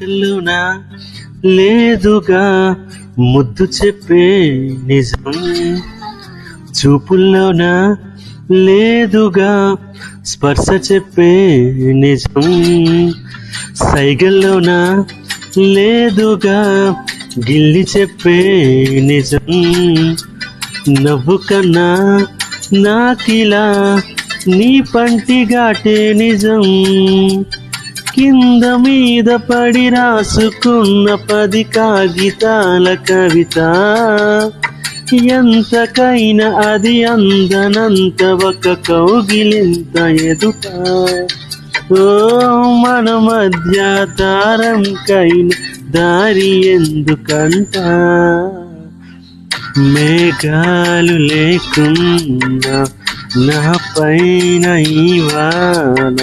మాటల్లోనా లేదుగా ముద్దు చెప్పే నిజం, చూపుల్లోనా లేదుగా స్పర్శ చెప్పే నిజం, సైగల్లోనా లేదుగా గిల్లి చెప్పే నిజం, నవ్వు కన్నా నాకిలా నీ పంటి ఘాటే నిజం, కింద మీద పడి రాసుకున్న 10 కాగితాల కవిత, ఎంతకైనా అది అందనంత ఒక కౌగిలింత ఎదుట, ఓ మన మధ్య దారంకైన దారి ఎందుకంట, మేఘాలు లేకుండా నా పైన ఈ వాన